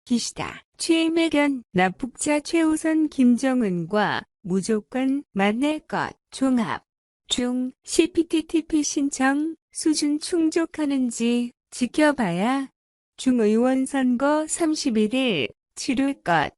기시다. 취임 의견. 납북자 최우선 김정은과 무조건 만날 것. 종합. 중. CPTPP 신청 수준 충족하는지 지켜봐야. 중의원 선거 31일 치룰 것.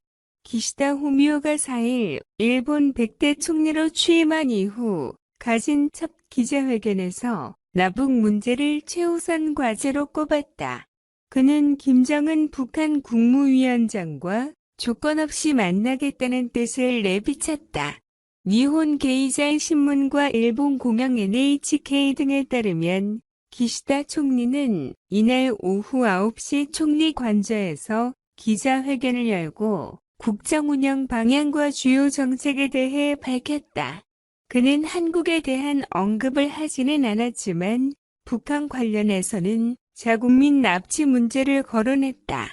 기시다 후미오가 4일 일본 100대 총리로 취임한 이후 가진 첫 기자회견에서 납북 문제를 최우선 과제로 꼽았다. 그는 김정은 북한 국무위원장과 조건 없이 만나겠다는 뜻을 내비쳤다. 니혼 게이자이 신문과 일본 공영 NHK 등에 따르면 기시다 총리는 이날 오후 9시 총리 관저에서 기자회견을 열고 국정 운영 방향과 주요 정책에 대해 밝혔다. 그는 한국에 대한 언급을 하지는 않았지만 북한 관련해서는 자국민 납치 문제를 거론했다.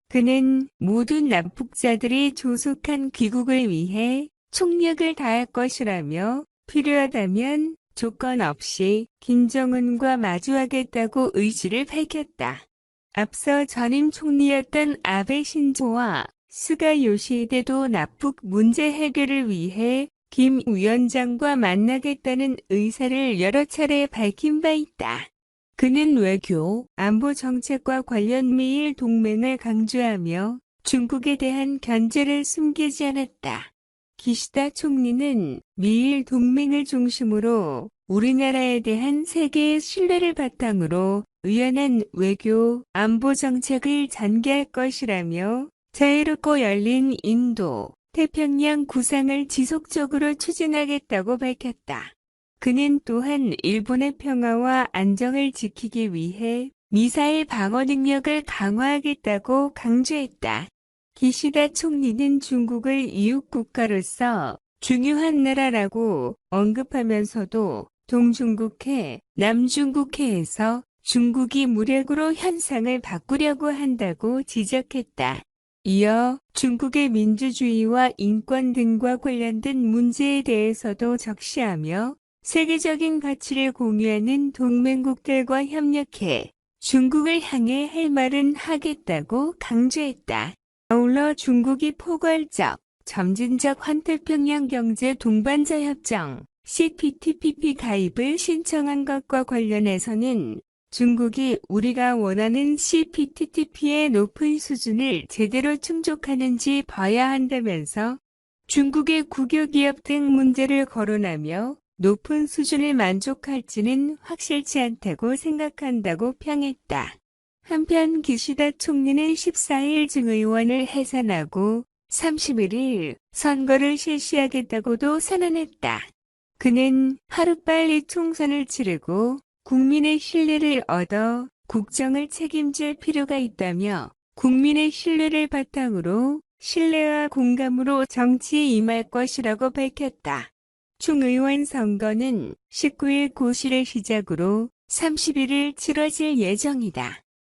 그는 모든 납북자들이 조속한 귀국을 위해 총력을 다할 것이라며 필요하다면 조건 없이 김정은과 마주하겠다고 의지를 밝혔다. 앞서 전임 총리였던 아베 신조와 스가 요시히데도 납북 문제 해결을 위해 김 위원장과 만나겠다는 의사를 여러 차례 밝힌 바 있다. 그는 외교, 안보 정책과 관련 미일 동맹을 강조하며 중국에 대한 견제를 숨기지 않았다. 기시다 총리는 미일 동맹을 중심으로 우리나라에 대한 세계의 신뢰를 바탕으로 유연한 외교, 안보 정책을 전개할 것이라며 자유롭고 열린 인도, 태평양 구상을 지속적으로 추진하겠다고 밝혔다. 그는 또한 일본의 평화와 안정을 지키기 위해 미사일 방어 능력을 강화하겠다고 강조했다. 기시다 총리는 중국을 이웃 국가로서 중요한 나라라고 언급하면서도 동중국해, 남중국해에서 중국이 무력으로 현상을 바꾸려고 한다고 지적했다. 이어 중국의 민주주의와 인권 등과 관련된 문제에 대해서도 적시하며 세계적인 가치를 공유하는 동맹국들과 협력해 중국을 향해 할 말은 하겠다고 강조했다. 아울러 중국이 포괄적, 점진적 환태평양 경제 동반자 협정 CPTPP 가입을 신청한 것과 관련해서는 중국이 우리가 원하는 CPTPP의 높은 수준을 제대로 충족하는지 봐야 한다면서 중국의 국유기업 등 문제를 거론하며 높은 수준을 만족할지는 확실치 않다고 생각한다고 평했다. 한편 기시다 총리는 14일 증의원을 해산하고 31일 선거를 실시하겠다고도 선언했다. 그는 하루빨리 총선을 치르고 국민의 신뢰를 얻어 국정을 책임질 필요가 있다며 국민의 신뢰를 바탕으로 신뢰와 공감으로 정치에 임할 것이라고 밝혔다. 총의원 선거는 19일 고시를 시작으로 31일 치러질 예정이다.